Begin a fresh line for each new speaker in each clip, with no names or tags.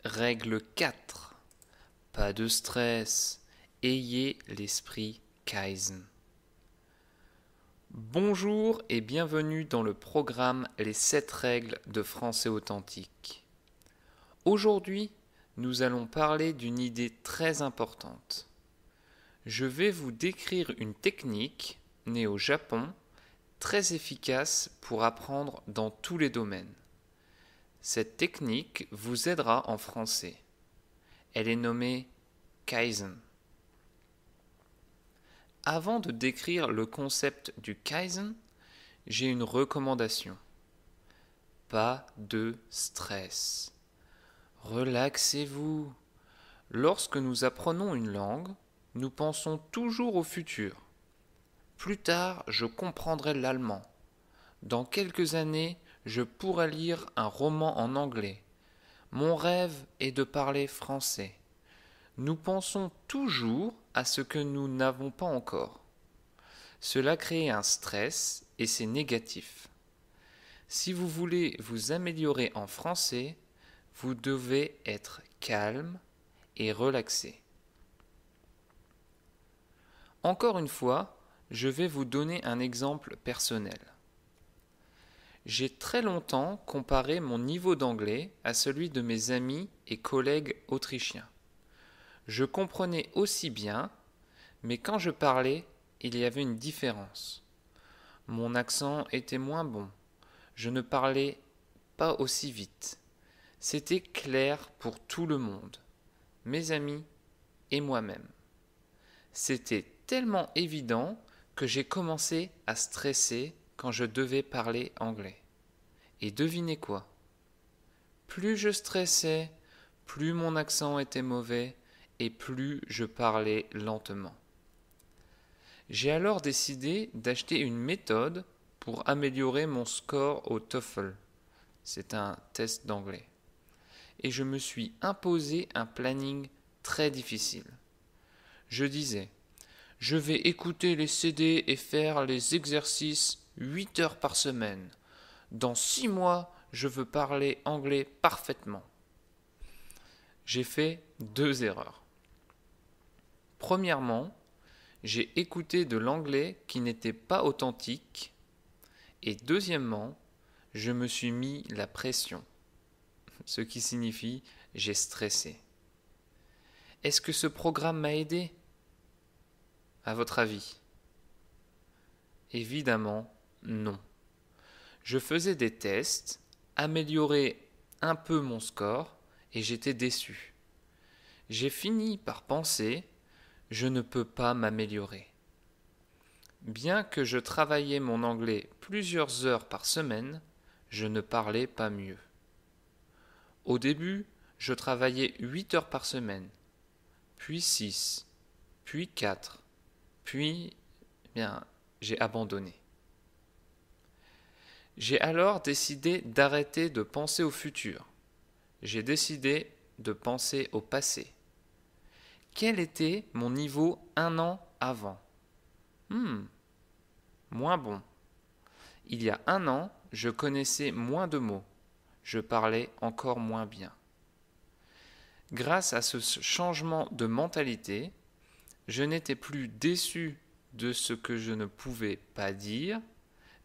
Règle 4. Pas de stress. Ayez l'esprit Kaizen. Bonjour et bienvenue dans le programme Les 7 règles de français authentique. Aujourd'hui, nous allons parler d'une idée très importante. Je vais vous décrire une technique, née au Japon, très efficace pour apprendre dans tous les domaines. Cette technique vous aidera en français. Elle est nommée Kaizen. Avant de décrire le concept du Kaizen, j'ai une recommandation. Pas de stress. Relaxez-vous. Lorsque nous apprenons une langue, nous pensons toujours au futur. Plus tard, je comprendrai l'allemand. Dans quelques années, je pourrai lire un roman en anglais. Mon rêve est de parler français. Nous pensons toujours à ce que nous n'avons pas encore. Cela crée un stress et c'est négatif. Si vous voulez vous améliorer en français, vous devez être calme et relaxé. Encore une fois, je vais vous donner un exemple personnel. J'ai très longtemps comparé mon niveau d'anglais à celui de mes amis et collègues autrichiens. Je comprenais aussi bien, mais quand je parlais, il y avait une différence. Mon accent était moins bon. Je ne parlais pas aussi vite. C'était clair pour tout le monde, mes amis et moi-même. C'était tellement évident que j'ai commencé à stresser quand je devais parler anglais. Et devinez quoi? Plus je stressais, plus mon accent était mauvais et plus je parlais lentement. J'ai alors décidé d'acheter une méthode pour améliorer mon score au TOEFL. C'est un test d'anglais. Et je me suis imposé un planning très difficile. Je disais, je vais écouter les CD et faire les exercices 8 heures par semaine. Dans 6 mois, je veux parler anglais parfaitement. J'ai fait 2 erreurs. Premièrement, j'ai écouté de l'anglais qui n'était pas authentique. Et deuxièmement, je me suis mis la pression, ce qui signifie j'ai stressé. Est-ce que ce programme m'a aidé? À votre avis? Évidemment, non. Je faisais des tests, améliorais un peu mon score et j'étais déçu. J'ai fini par penser je ne peux pas m'améliorer. Bien que je travaillais mon anglais plusieurs heures par semaine, je ne parlais pas mieux. Au début, je travaillais 8 heures par semaine, puis 6, puis 4, puis, j'ai abandonné. J'ai alors décidé d'arrêter de penser au futur. J'ai décidé de penser au passé. Quel était mon niveau 1 an avant? Moins bon. Il y a 1 an, je connaissais moins de mots. Je parlais encore moins bien. Grâce à ce changement de mentalité, je n'étais plus déçu de ce que je ne pouvais pas dire,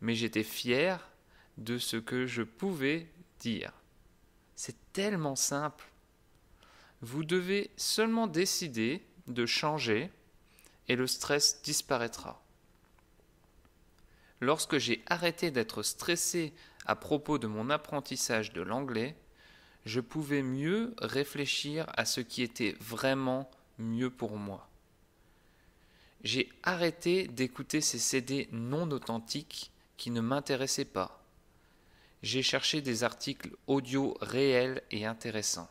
mais j'étais fier de ce que je pouvais dire. C'est tellement simple. Vous devez seulement décider de changer et le stress disparaîtra. Lorsque j'ai arrêté d'être stressé à propos de mon apprentissage de l'anglais, je pouvais mieux réfléchir à ce qui était vraiment mieux pour moi. J'ai arrêté d'écouter ces CD non authentiques qui ne m'intéressaient pas. J'ai cherché des articles audio réels et intéressants.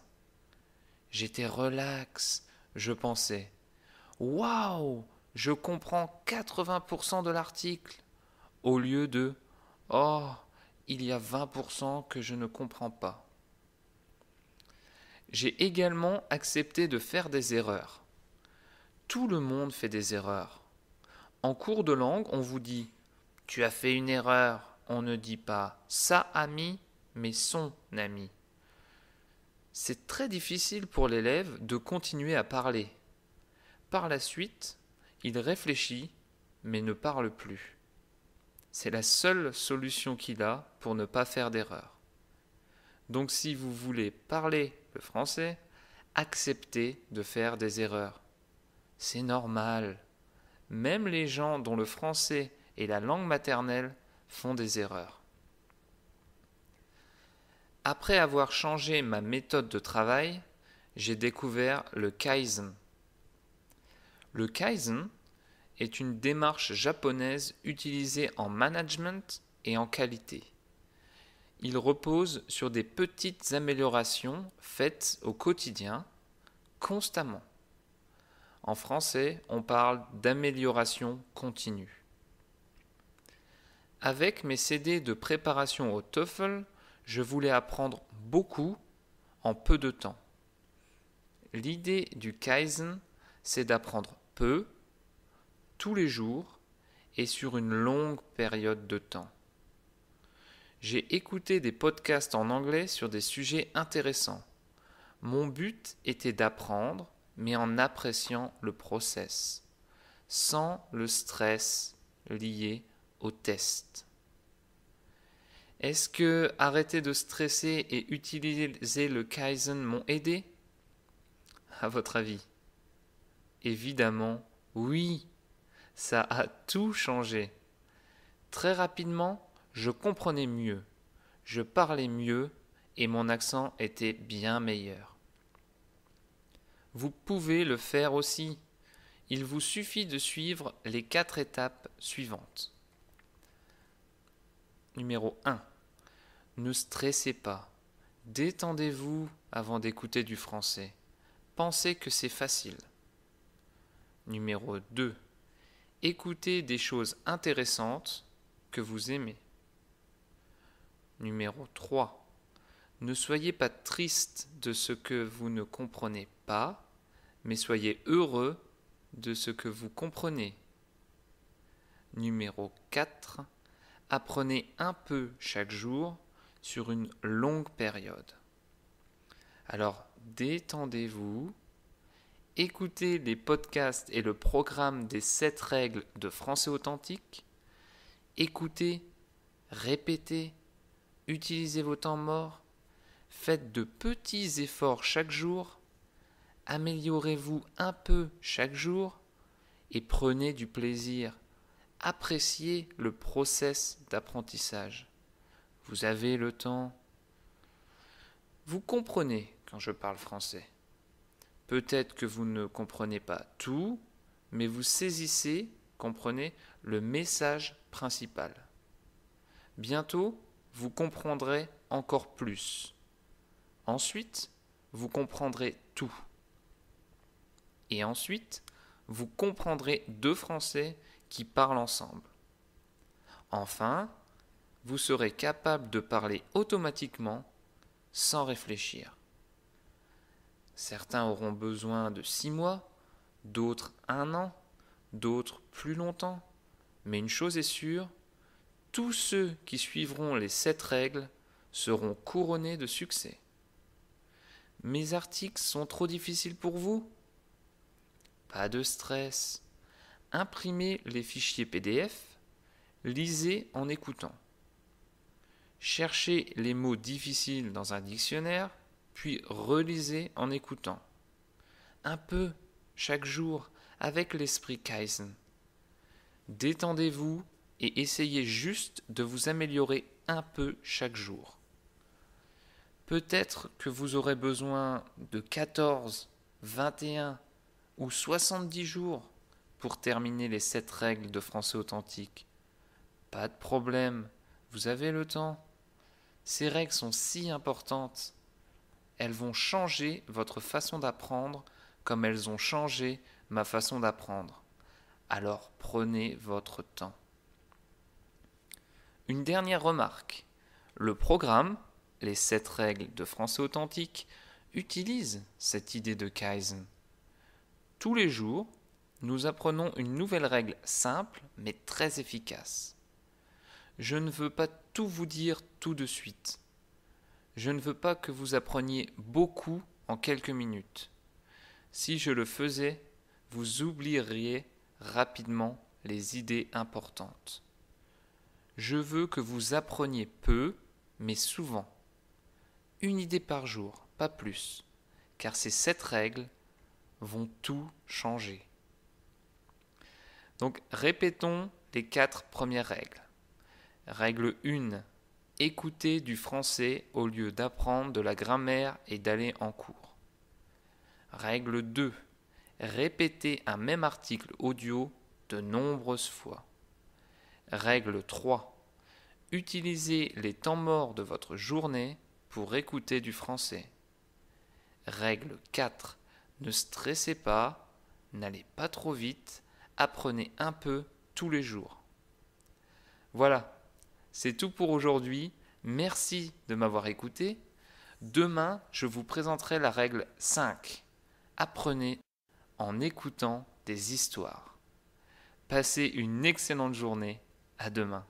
J'étais relax, je pensais « Waouh, je comprends 80% de l'article !» au lieu de « Oh, il y a 20% que je ne comprends pas ». J'ai également accepté de faire des erreurs. Tout le monde fait des erreurs. En cours de langue, on vous dit « Tu as fait une erreur ». On ne dit pas « sa ami », mais « son ami ». c'est très difficile pour l'élève de continuer à parler. Par la suite, il réfléchit, mais ne parle plus. C'est la seule solution qu'il a pour ne pas faire d'erreur. Donc si vous voulez parler le français, acceptez de faire des erreurs. C'est normal. Même les gens dont le français est la langue maternelle font des erreurs. Après avoir changé ma méthode de travail, j'ai découvert le Kaizen. Le Kaizen est une démarche japonaise utilisée en management et en qualité. Il repose sur des petites améliorations faites au quotidien, constamment. En français, on parle d'amélioration continue. Avec mes CD de préparation au TOEFL, je voulais apprendre beaucoup en peu de temps. L'idée du Kaizen, c'est d'apprendre peu, tous les jours et sur une longue période de temps. J'ai écouté des podcasts en anglais sur des sujets intéressants. Mon but était d'apprendre, mais en appréciant le process, sans le stress lié au test. Est-ce que arrêter de stresser et utiliser le Kaizen m'ont aidé? À votre avis? Évidemment, oui, ça a tout changé. Très rapidement, je comprenais mieux, je parlais mieux et mon accent était bien meilleur. Vous pouvez le faire aussi. Il vous suffit de suivre les 4 étapes suivantes. Numéro 1. Ne stressez pas. Détendez-vous avant d'écouter du français. Pensez que c'est facile. Numéro 2. Écoutez des choses intéressantes que vous aimez. Numéro 3. Ne soyez pas triste de ce que vous ne comprenez pas, mais soyez heureux de ce que vous comprenez. Numéro 4. Apprenez un peu chaque jour sur une longue période. Alors, détendez-vous, écoutez les podcasts et le programme des 7 règles de français authentique, écoutez, répétez, utilisez vos temps morts, faites de petits efforts chaque jour, améliorez-vous un peu chaque jour et prenez du plaisir. Appréciez le process d'apprentissage. Vous avez le temps. Vous comprenez quand je parle français. Peut-être que vous ne comprenez pas tout, mais vous saisissez, comprenez, le message principal. Bientôt, vous comprendrez encore plus. Ensuite, vous comprendrez tout. Et ensuite, vous comprendrez 2 Français qui parlent ensemble. Enfin, vous serez capable de parler automatiquement sans réfléchir. Certains auront besoin de 6 mois, d'autres 1 an, d'autres plus longtemps. Mais une chose est sûre, tous ceux qui suivront les 7 règles seront couronnés de succès. Mes articles sont trop difficiles pour vous? Pas de stress. Imprimez les fichiers PDF, lisez en écoutant. Cherchez les mots difficiles dans un dictionnaire, puis relisez en écoutant. Un peu, chaque jour, avec l'esprit Kaizen. Détendez-vous et essayez juste de vous améliorer un peu chaque jour. Peut-être que vous aurez besoin de 14, 21 ou 70 jours pour terminer les 7 règles de français authentique. Pas de problème, vous avez le temps. Ces règles sont si importantes. Elles vont changer votre façon d'apprendre comme elles ont changé ma façon d'apprendre. Alors prenez votre temps. Une dernière remarque. Le programme, les 7 règles de français authentique, utilise cette idée de Kaizen. Tous les jours, nous apprenons une nouvelle règle simple mais très efficace. Je ne veux pas tout vous dire tout de suite. Je ne veux pas que vous appreniez beaucoup en quelques minutes. Si je le faisais, vous oublieriez rapidement les idées importantes. Je veux que vous appreniez peu, mais souvent. Une idée par jour, pas plus, car ces 7 règles vont tout changer. Donc répétons les 4 premières règles. Règle 1. Écoutez du français au lieu d'apprendre de la grammaire et d'aller en cours. Règle 2. Répétez un même article audio de nombreuses fois. Règle 3. Utilisez les temps morts de votre journée pour écouter du français. Règle 4. Ne stressez pas, n'allez pas trop vite, apprenez un peu tous les jours. Voilà, c'est tout pour aujourd'hui. Merci de m'avoir écouté. Demain, je vous présenterai la règle 5. Apprenez en écoutant des histoires. Passez une excellente journée. À demain.